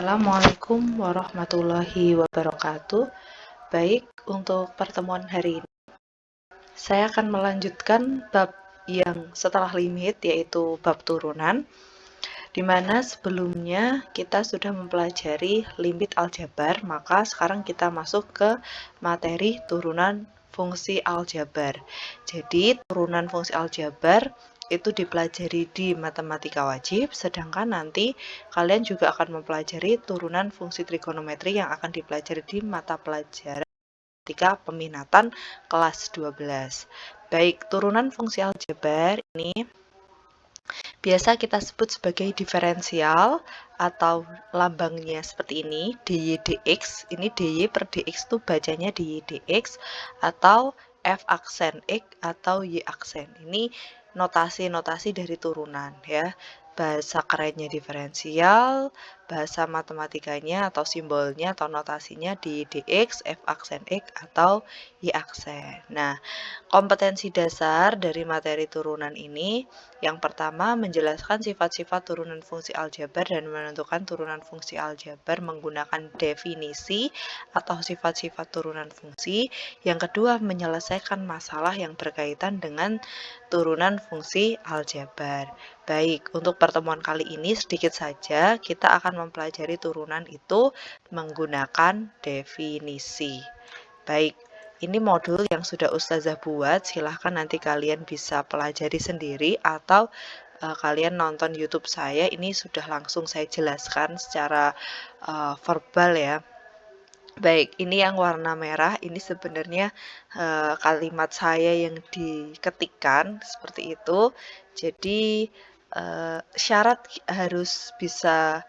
Assalamualaikum warahmatullahi wabarakatuh. Baik, untuk pertemuan hari ini, saya akan melanjutkan bab yang setelah limit, yaitu bab turunan, di mana sebelumnya kita sudah mempelajari limit aljabar, maka sekarang kita masuk ke materi turunan fungsi aljabar. Jadi, turunan fungsi aljabar itu dipelajari di matematika wajib, sedangkan nanti kalian juga akan mempelajari turunan fungsi trigonometri yang akan dipelajari di mata pelajaran matematika peminatan kelas 12. Baik, turunan fungsi aljabar ini biasa kita sebut sebagai diferensial atau lambangnya seperti ini, dy dx. Ini dy per dx itu bacanya dy dx atau f aksen x atau y aksen. Ini notasi-notasi dari turunan ya. Bahasa kerennya diferensial, bahasa matematikanya atau simbolnya atau notasinya dy dx, f aksen x atau y aksen. Nah, kompetensi dasar dari materi turunan ini yang pertama menjelaskan sifat-sifat turunan fungsi aljabar dan menentukan turunan fungsi aljabar menggunakan definisi atau sifat-sifat turunan fungsi. Yang kedua menyelesaikan masalah yang berkaitan dengan turunan fungsi aljabar. Baik, untuk pertemuan kali ini sedikit saja kita akan mempelajari turunan itu menggunakan definisi. Baik, ini modul yang sudah Ustazah buat, silahkan nanti kalian bisa pelajari sendiri atau kalian nonton YouTube saya, ini sudah langsung saya jelaskan secara verbal ya. Baik, ini yang warna merah, ini sebenarnya kalimat saya yang diketikkan seperti itu. Jadi syarat harus bisa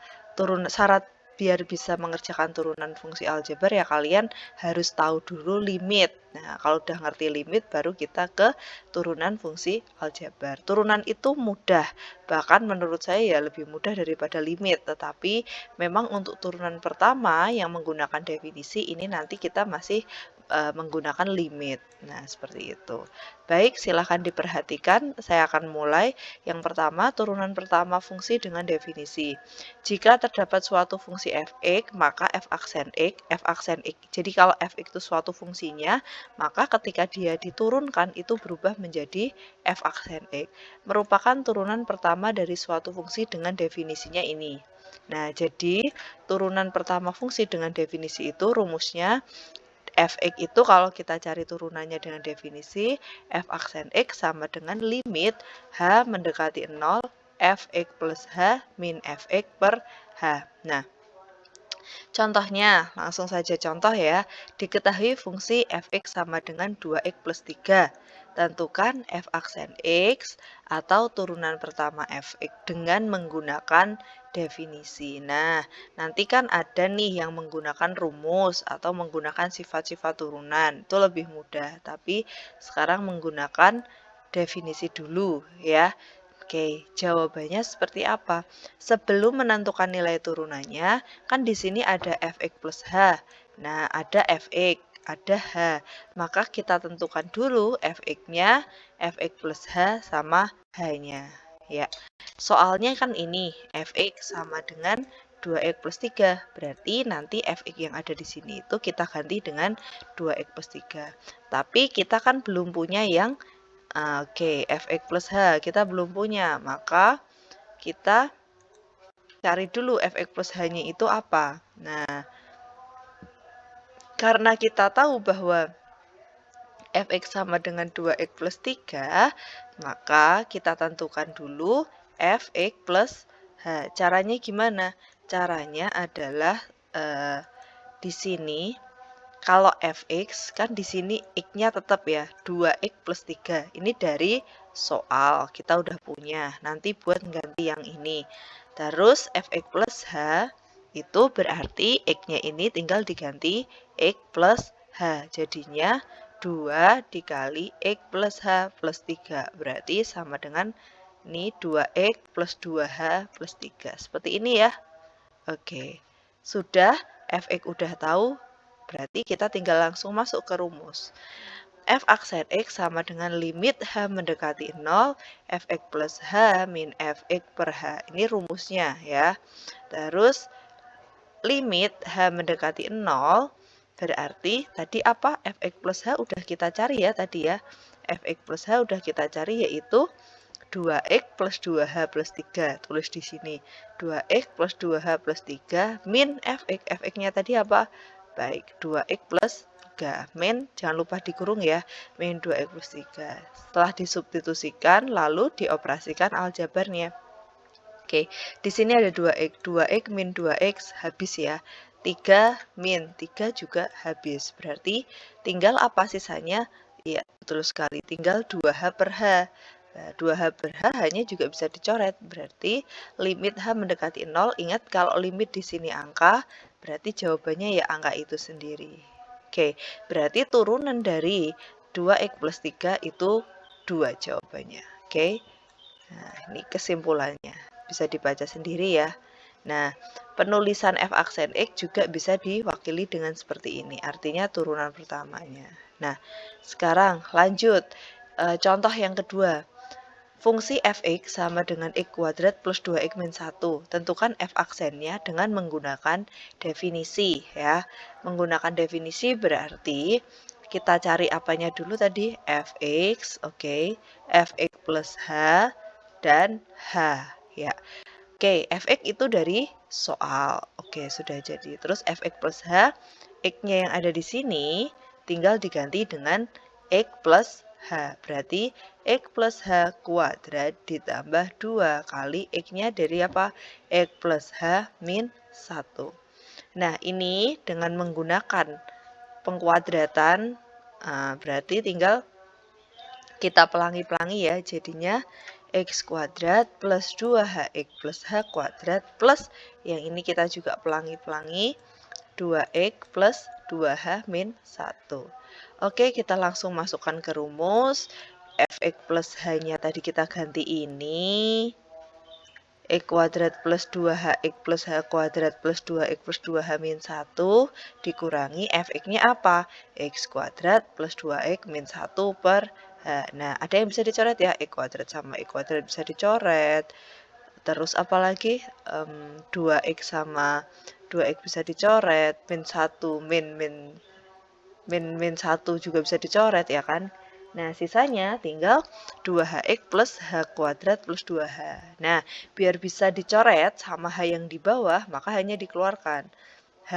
syarat biar bisa mengerjakan turunan fungsi aljabar ya kalian harus tahu dulu limit. Nah, kalau udah ngerti limit baru kita ke turunan fungsi aljabar. Turunan itu mudah, bahkan menurut saya ya lebih mudah daripada limit. Tetapi memang untuk turunan pertama yang menggunakan definisi ini nanti kita masih menggunakan limit. Nah, seperti itu. Baik, silahkan diperhatikan. Saya akan mulai. Yang pertama, turunan pertama fungsi dengan definisi. Jika terdapat suatu fungsi f(x), maka f aksen x. Jadi kalau f(x) itu suatu fungsinya, maka ketika dia diturunkan itu berubah menjadi f aksen x. Merupakan turunan pertama dari suatu fungsi dengan definisinya ini. Nah, jadi turunan pertama fungsi dengan definisi itu rumusnya f(x) itu kalau kita cari turunannya dengan definisi f aksen x sama dengan limit h mendekati 0 f(x) plus h min f(x) per h. Nah, contohnya, langsung saja contoh ya. Diketahui fungsi f(x) sama dengan 2x plus 3. Tentukan f aksen x atau turunan pertama f(x) dengan menggunakan definisi. Nah, nanti kan ada nih yang menggunakan rumus atau menggunakan sifat-sifat turunan. Itu lebih mudah, tapi sekarang menggunakan definisi dulu ya. Oke, jawabannya seperti apa? Sebelum menentukan nilai turunannya, kan di sini ada f(x) plus h. Nah, ada f(x), ada h. Maka kita tentukan dulu f(x)-nya, f(x) plus h sama h-nya. Ya, soalnya kan ini f(x) sama dengan 2x plus 3. Berarti nanti f(x) yang ada di sini itu kita ganti dengan 2x plus 3. Tapi kita kan belum punya yang oke, f(x) plus h kita belum punya, maka kita cari dulu f(x) plus h-nya itu apa. Nah, karena kita tahu bahwa f(x) sama dengan 2x plus 3, maka kita tentukan dulu f(x) plus h. Caranya gimana? Caranya adalah di sini kalau f(x) kan di sini x-nya tetap ya 2x plus 3. Ini dari soal kita udah punya. Nanti buat ganti yang ini. Terus f(x) plus h itu berarti x-nya ini tinggal diganti x plus h. Jadinya 2 dikali x plus h plus 3. Berarti sama dengan ini 2x plus 2h plus 3. Seperti ini ya. Oke. Sudah f(x) udah tahu. Berarti kita tinggal langsung masuk ke rumus. F aksen x sama dengan limit h mendekati 0, f(x) plus h min f(x) per h. Ini rumusnya ya. Terus limit H mendekati 0, berarti tadi apa? Fx plus H udah kita cari ya tadi ya. Fx plus H udah kita cari yaitu 2x plus 2h plus 3. Tulis di sini. 2x plus 2h plus 3 min fx. Fx-nya tadi apa? Baik, 2x plus 3. Min, jangan lupa dikurung ya. Min 2x plus 3. Setelah disubstitusikan, lalu dioperasikan aljabarnya. Oke, di sini ada 2x. 2x min 2x habis ya. 3 min 3 juga habis. Berarti tinggal apa sisanya? Ya, betul sekali. Tinggal 2h per h. Nah, 2h per h hanya juga bisa dicoret. Berarti limit h mendekati 0. Ingat kalau limit di sini angka, berarti jawabannya ya angka itu sendiri. Oke, berarti turunan dari 2x plus 3 itu 2 jawabannya. Oke. Nah, ini kesimpulannya. Bisa dibaca sendiri ya. Nah, penulisan f aksen x juga bisa diwakili dengan seperti ini. Artinya turunan pertamanya. Nah, sekarang lanjut. Contoh yang kedua. Fungsi fx sama dengan x kuadrat plus 2x min 1. Tentukan f aksennya dengan menggunakan definisi ya. Menggunakan definisi berarti kita cari apanya dulu tadi? Fx, oke. Fx plus h dan h ya. Oke, fx itu dari soal. Oke, sudah jadi. Terus fx plus h, x-nya yang ada di sini tinggal diganti dengan x plus h. Berarti x plus h kuadrat ditambah 2 kali x-nya dari apa? X plus h min 1. Nah, ini dengan menggunakan pengkuadratan, berarti tinggal kita pelangi-pelangi ya. Jadinya x kuadrat plus 2hx plus h kuadrat plus yang ini kita juga pelangi-pelangi 2x plus 2h min 1. Oke, kita langsung masukkan ke rumus. Fx plus h-nya tadi kita ganti ini. X kuadrat plus 2hx plus h kuadrat plus 2x plus 2h min 1 dikurangi fx-nya apa? X kuadrat plus 2x min 1 per h. Nah, ada yang bisa dicoret ya? X kuadrat sama X kuadrat bisa dicoret. Terus apa lagi? 2x sama 2x bisa dicoret. Min 1, min 1 juga bisa dicoret ya kan? Nah, sisanya tinggal 2hx plus h kuadrat plus 2h. Nah, biar bisa dicoret sama h yang di bawah, maka hanya dikeluarkan. H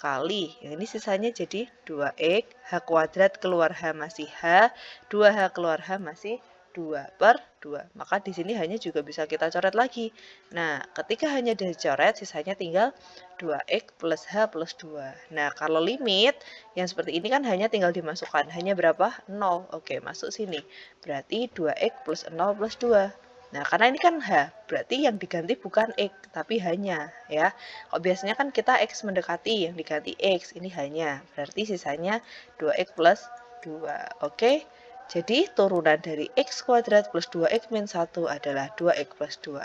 kali, yang ini sisanya jadi 2x, h kuadrat keluar h masih h, 2h keluar h masih 2 per 2. Maka di sini hanya juga bisa kita coret lagi. Nah, ketika hanya dicoret, sisanya tinggal 2x plus h plus 2. Nah, kalau limit yang seperti ini kan hanya tinggal dimasukkan. Hanya berapa? 0. Oke, masuk sini. Berarti 2x plus 0 plus 2. Nah, karena ini kan H, berarti yang diganti bukan X, tapi hanya ya. Kalau biasanya kan kita X mendekati, yang diganti X, ini hanya. Berarti sisanya 2X plus 2. Oke, jadi turunan dari X kuadrat plus 2X min 1 adalah 2X plus 2.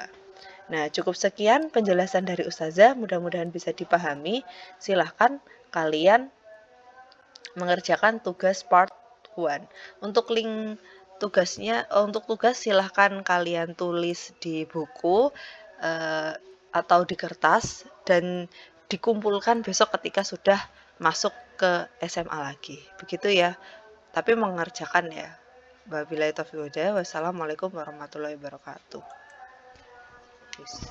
Nah, cukup sekian penjelasan dari Ustazah, mudah-mudahan bisa dipahami. Silahkan kalian mengerjakan tugas part 1. Untuk link tugasnya, untuk tugas silahkan kalian tulis di buku atau di kertas dan dikumpulkan besok ketika sudah masuk ke SMA lagi. Begitu ya. Tapi mengerjakan ya. Wabillahi taufiq wal hidayah. Wassalamualaikum warahmatullahi wabarakatuh. Peace.